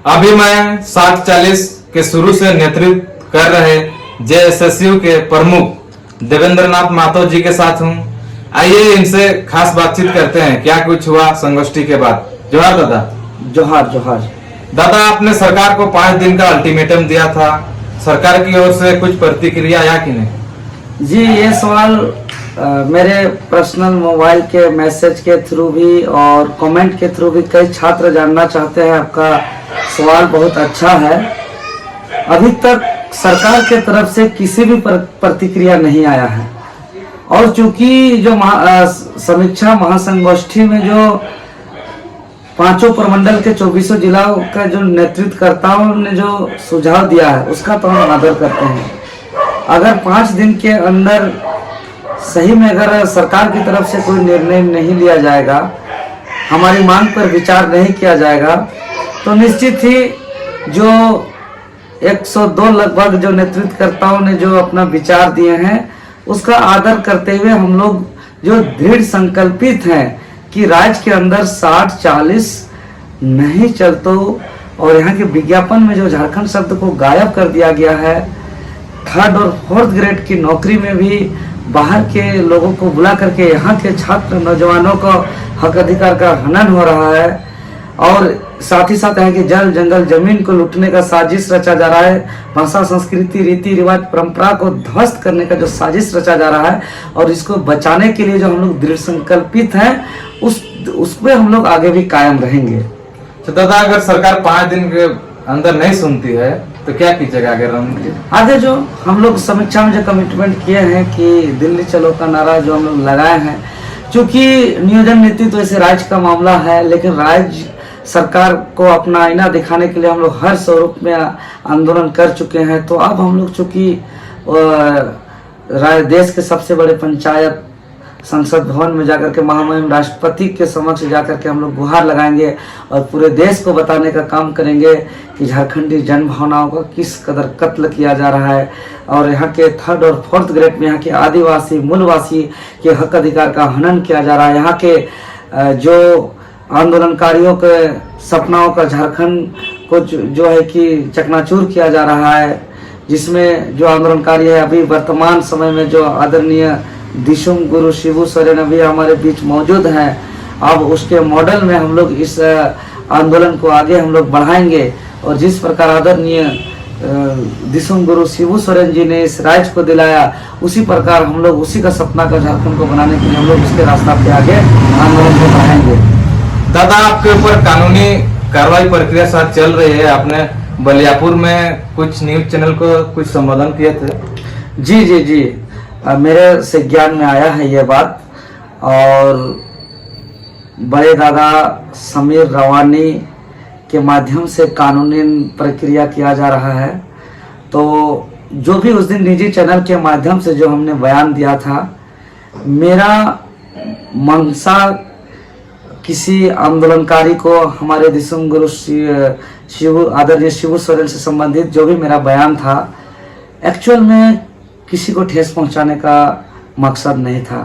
अभी मैं 740 के शुरू से नेतृत्व कर रहे जेएसएसयू के प्रमुख देवेंद्र नाथ माथुर जी के साथ हूँ। आइए इनसे खास बातचीत करते हैं, क्या कुछ हुआ संगोष्ठी के बाद। जोहार दादा। जोहार जोहार। दादा, आपने सरकार को 5 दिन का अल्टीमेटम दिया था, सरकार की ओर से कुछ प्रतिक्रिया आया कि नहीं? जी, ये सवाल मेरे पर्सनल मोबाइल के मैसेज के थ्रू भी और कमेंट के थ्रू भी कई छात्र जानना चाहते हैं। आपका सवाल बहुत अच्छा है। अभी तक सरकार के तरफ से किसी भी प्रतिक्रिया नहीं आया है। और चूंकि जो समीक्षा महासंगोष्ठी में जो 5 प्रमंडल के 24 जिलों का जो नेतृत्वकर्ताओं ने जो सुझाव दिया है उसका तो हम आदर करते हैं। अगर 5 दिन के अंदर सही में अगर सरकार की तरफ से कोई निर्णय नहीं लिया जाएगा, हमारी मांग पर विचार नहीं किया जाएगा, तो निश्चित ही जो 102 लगभग जो नेतृत्वकर्ताओं ने जो अपना विचार दिए हैं उसका आदर करते हुए हम लोग जो दृढ़ संकल्पित हैं कि राज्य के अंदर 60-40 नहीं चलतो। और यहाँ के विज्ञापन में जो झारखंड शब्द को गायब कर दिया गया है, 3rd और 4th ग्रेड की नौकरी में भी बाहर के लोगों को बुला करके यहाँ के छात्र नौजवानों का हक अधिकार का हनन हो रहा है। और साथ ही साथ यहाँ के जल जंगल जमीन को लूटने का साजिश रचा जा रहा है। भाषा संस्कृति रीति रिवाज परंपरा को ध्वस्त करने का जो साजिश रचा जा रहा है और इसको बचाने के लिए जो हम लोग दृढ़ संकल्पित हैं उसमें हम लोग आगे भी कायम रहेंगे। तो दादा, अगर सरकार 5 दिन के अंदर नहीं सुनती है तो क्या कीजिएगा आगे जो हम लोग समीक्षा में जो कमिटमेंट किए हैं कि दिल्ली चलो का नारा जो हम लोग लगाए हैं, चूंकि नियोजन नीति तो ऐसे राज्य का मामला है, लेकिन राज्य सरकार को अपना आईना दिखाने के लिए हम लोग हर स्वरूप में आंदोलन कर चुके हैं। तो अब हम लोग चूंकि देश के सबसे बड़े पंचायत संसद भवन में जाकर के महामहिम राष्ट्रपति के समक्ष जाकर के हम लोग गुहार लगाएंगे और पूरे देश को बताने का काम करेंगे कि झारखंडी जन भावनाओं का किस कदर कत्ल किया जा रहा है। और यहाँ के 3rd और 4th ग्रेड में यहाँ के आदिवासी मूलवासी के हक अधिकार का हनन किया जा रहा है। यहाँ के जो आंदोलनकारियों के सपनाओं का झारखंड को जो है कि चकनाचूर किया जा रहा है, जिसमें जो आंदोलनकारी है अभी वर्तमान समय में जो आदरणीय दिशुम गुरु शिबू सोरेन अभी हमारे बीच मौजूद हैं। अब उसके मॉडल में हम लोग इस आंदोलन को आगे हम लोग बढ़ाएंगे। और जिस प्रकार आदरणीय दिशुम गुरु शिबू सोरेन जी ने इस राज्य को दिलाया, उसी प्रकार हम लोग उसी का सपना का झारखंड को बनाने के लिए हम लोग उसके रास्ता पे आगे आंदोलन को बढ़ाएंगे। दादा, आपके ऊपर कानूनी कार्रवाई प्रक्रिया साथ चल रही है। आपने बलियापुर में कुछ न्यूज चैनल को कुछ संबोधन किए थे। जी जी जी, मेरे से ज्ञान में आया है ये बात। और बड़े दादा समीर रवानी के माध्यम से कानूनी प्रक्रिया किया जा रहा है। तो जो भी उस दिन निजी चैनल के माध्यम से जो हमने बयान दिया था, मेरा मंशा किसी आंदोलनकारी को हमारे दिशुम गुरु आदरणीय शिबू सोरेन से संबंधित जो भी मेरा बयान था, एक्चुअल में किसी को ठेस पहुंचाने का मकसद नहीं था।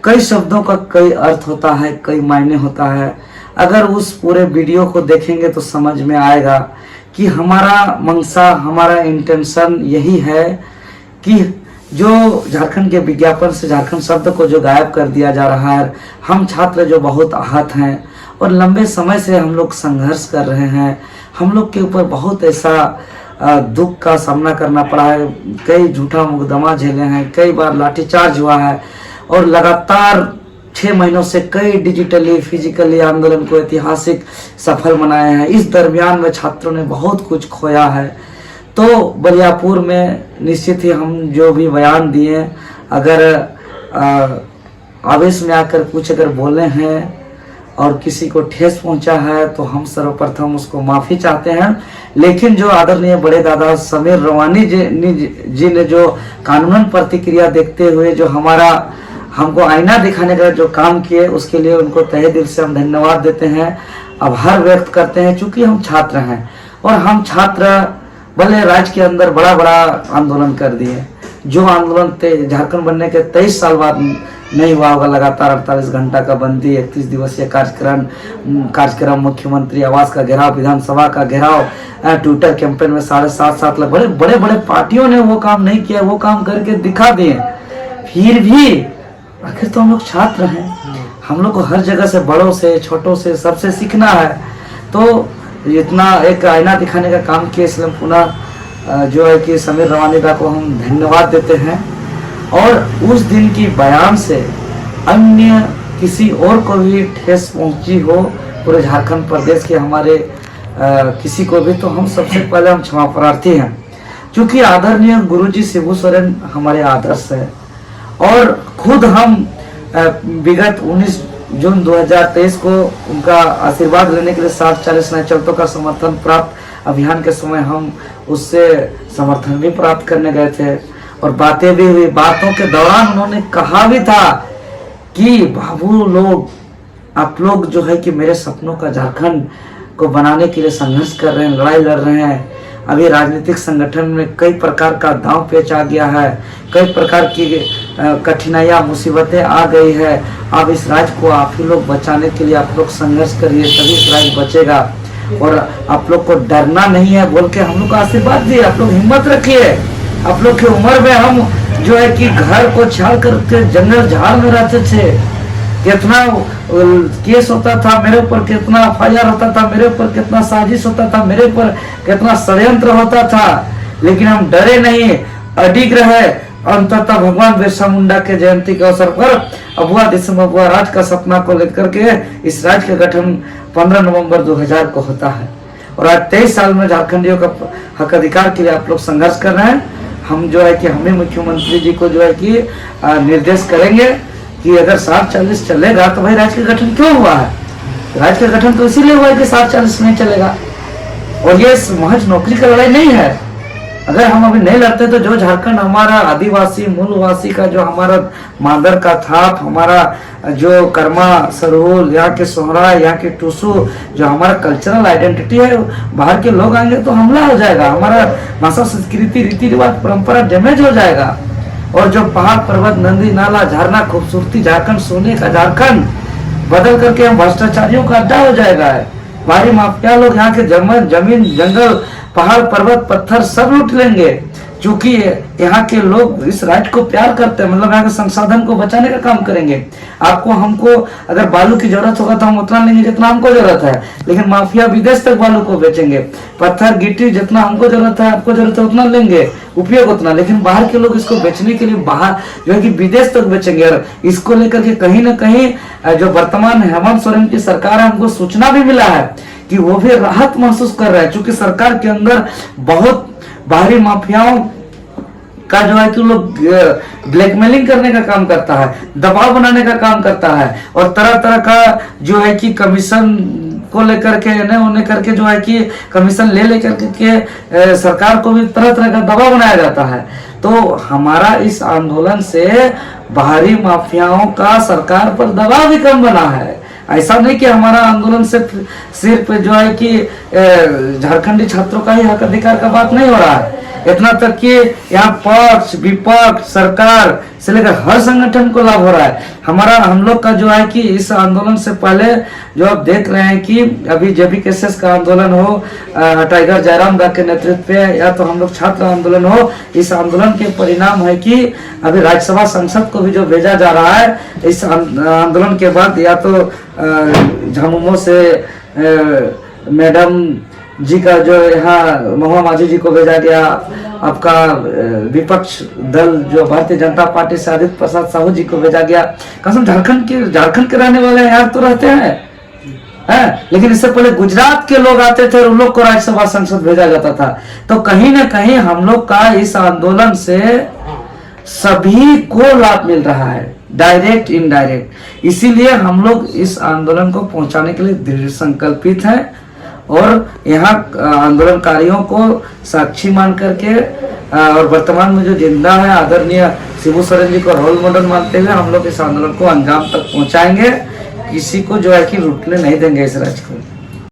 कई शब्दों का कई अर्थ होता है, कई मायने होता है। अगर उस पूरे वीडियो को देखेंगे तो समझ में आएगा कि हमारा मंशा, हमारा इंटेंशन यही है कि जो झारखंड के विज्ञापन से झारखंड शब्द को जो गायब कर दिया जा रहा है, हम छात्र जो बहुत आहत हैं और लंबे समय से हम लोग संघर्ष कर रहे हैं। हम लोग के ऊपर बहुत ऐसा दुख का सामना करना पड़ा है, कई झूठा मुकदमा झेले हैं, कई बार लाठीचार्ज हुआ है और लगातार 6 महीनों से कई डिजिटली फिजिकली आंदोलन को ऐतिहासिक सफल बनाए हैं। इस दरमियान में छात्रों ने बहुत कुछ खोया है। तो बलियापुर में निश्चित ही हम जो भी बयान दिए, अगर आवेश में आकर कुछ अगर बोले हैं और किसी को ठेस पहुंचा है तो हम सर्वप्रथम उसको माफ़ी चाहते हैं। लेकिन जो आदरणीय बड़े दादा समीर रवानी जी ने जो कानूनन प्रतिक्रिया देखते हुए जो हमको आईना दिखाने का जो काम किए, उसके लिए उनको तहे दिल से हम धन्यवाद देते हैं, आभार व्यक्त करते हैं। चूंकि हम छात्र हैं और हम छात्र भले राज्य के अंदर बड़ा बड़ा आंदोलन कर दिए। जो आंदोलन झारखंड बनने के 23 साल बाद नहीं हुआ होगा। लगातार 48 घंटा का बंदी, 31 दिवसीय कार्यक्रम, मुख्यमंत्री आवास का घेराव, विधानसभा का घेराव, ट्विटर कैंपेन में 7.5 लाख, बड़े बड़े पार्टियों ने वो काम नहीं किया, वो काम करके दिखा दिए। फिर भी आखिर तो हम लोग छात्र हैं, हम लोग को हर जगह से, बड़ों से छोटों से, सबसे सीखना है। तो इतना एक आईना दिखाने का काम किया, इसलिए पुनः जो है कि समीर रवानी दा को हम धन्यवाद देते हैं। और उस दिन की बयान से अन्य किसी और को भी ठेस पहुंची हो पूरे झारखंड प्रदेश के हमारे किसी को भी, तो हम सबसे पहले हम क्षमा प्रार्थी हैं, क्योंकि आदरणीय गुरुजी शिबू सोरेन हमारे आदर्श है। और खुद हम विगत 19 जून 2023 को उनका आशीर्वाद लेने के लिए 740 नए चलतों का समर्थन प्राप्त अभियान के समय हम उससे समर्थन भी प्राप्त करने गए थे और बातें भी हुई। बातों के दौरान उन्होंने कहा भी था कि बाबू लोग, आप लोग जो है कि मेरे सपनों का झारखंड को बनाने के लिए संघर्ष कर रहे हैं, लड़ाई लड़ रहे हैं। अभी राजनीतिक संगठन में कई प्रकार का दांव पेच आ गया है, कई प्रकार की कठिनाइयां, मुसीबतें आ गई है। अब इस राज्य को आप ही लोग बचाने के लिए आप लोग संघर्ष करिए, तभी इस राज्य बचेगा। और आप लोग को डरना नहीं है बोल के हम लोग को आशीर्वाद दिए। आप लोग हिम्मत रखिए। आप लोग की उम्र में हम जो है कि घर को छाड़ करके जंगल झाड़ में रहते थे, कितना केस होता था मेरे ऊपर, कितना FIR होता था मेरे ऊपर, कितना साजिश होता था मेरे ऊपर, कितना षड्यंत्र होता था, लेकिन हम डरे नहीं, अडिग रहे। अंततः भगवान बिरसा मुंडा के जयंती के अवसर पर अबुआ दिसम अबुआ राज का सपना को लेकर के इस राज्य का गठन 15 नवंबर 2000 को होता है। और आज 23 साल में झारखंडियों का हक अधिकार के लिए आप लोग संघर्ष कर रहे हैं। हम जो है कि हमें मुख्यमंत्री जी को जो है कि निर्देश करेंगे कि अगर 740 चलेगा तो भाई राज्य का गठन क्यों हुआ है? राज्य का गठन तो इसीलिए हुआ है कि 740 नहीं चलेगा। और ये महज नौकरी का लड़ाई नहीं है। अगर हम अभी नहीं लड़ते तो जो झारखंड हमारा आदिवासी मूलवासी का जो हमारा मादर का थाप, हमारा जो कर्मा सरहुल, यहाँ के सोहरा, यहाँ के टूसू, जो हमारा कल्चरल आइडेंटिटी है, बाहर के लोग आएंगे तो हमला हो जाएगा, हमारा भाषा, संस्कृति, रीति रिवाज, परंपरा डैमेज हो जाएगा। और जो पहाड़ पर्वत, नदी नाला, झरना, खूबसूरती, झारखंड सोने का झारखंड बदल करके हम भ्रष्टाचारियों का अड्डा हो जाएगा। भारी माफिया लोग यहाँ के जमीन, जंगल, पहाड़, पर्वत, पत्थर सब लूट लेंगे, क्योंकि यहाँ के लोग इस राज्य को प्यार करते हैं, मतलब यहाँ के संसाधन को बचाने का काम करेंगे। आपको, हमको अगर बालू की जरूरत होगा तो हम उतना लेंगे जितना हमको जरूरत है, लेकिन माफिया विदेश तक बालू को बेचेंगे। पत्थर, गिट्टी जितना हमको जरूरत है, आपको जरूरत है उतना लेंगे, उपयोग उतना, लेकिन बाहर के लोग इसको बेचने के लिए बाहर जो है कि विदेश तक बेचेंगे। और इसको लेकर के कहीं ना कहीं जो वर्तमान हेमंत सोरेन की सरकार है, हमको सूचना भी मिला है कि वो भी राहत महसूस कर रहा है, क्योंकि सरकार के अंदर बहुत बाहरी माफियाओं का जो है कि लोग ब्लैकमेलिंग करने का काम करता है, दबाव बनाने का काम करता है, और तरह तरह का जो है कि कमीशन को लेकर के न होने करके जो है कि कमीशन ले लेकर के सरकार को भी तरह तरह का दबाव बनाया जाता है। तो हमारा इस आंदोलन से बाहरी माफियाओं का सरकार पर दबाव भी कम बना है। ऐसा नहीं कि हमारा आंदोलन सिर्फ जो है कि झारखंडी छात्रों का ही हक अधिकार का बात नहीं हो रहा है, इतना तक कि यहाँ पक्ष विपक्ष सरकार से लेकर हर संगठन को लाभ हो रहा है। हम लोग का जो है कि इस आंदोलन से पहले जो आप देख रहे हैं कि अभी JBKSS का आंदोलन हो, टाइगर जयराम दा के नेतृत्व पे, या तो हम लोग छात्र आंदोलन हो, इस आंदोलन के परिणाम है कि अभी राज्यसभा संसद को भी जो भेजा जा रहा है इस आंदोलन के बाद, या तो झामुमो से मैडम जी का जो यहाँ महुआ माझी जी को भेजा गया, आपका विपक्ष दल जो भारतीय जनता पार्टी से आदित्य प्रसाद साहू जी को भेजा गया। कसम झारखंड के रहने वाले यहाँ तो रहते हैं, लेकिन इससे पहले गुजरात के लोग आते थे और उन लोग को राज्यसभा संसद भेजा जाता था। तो कहीं ना कहीं हम लोग का इस आंदोलन से सभी को लाभ मिल रहा है, डायरेक्ट इनडायरेक्ट। इसीलिए हम लोग इस आंदोलन को पहुंचाने के लिए दृढ़ संकल्पित हैं और यहाँ आंदोलनकारियों को साक्षी मान करके और वर्तमान में जो जिंदा है आदरणीय शिबू सोरेन जी को रोल मॉडल मानते हुए हम लोग इस आंदोलन को अंजाम तक पहुंचाएंगे। किसी को जो है कि रुकने नहीं देंगे इस राज्य को।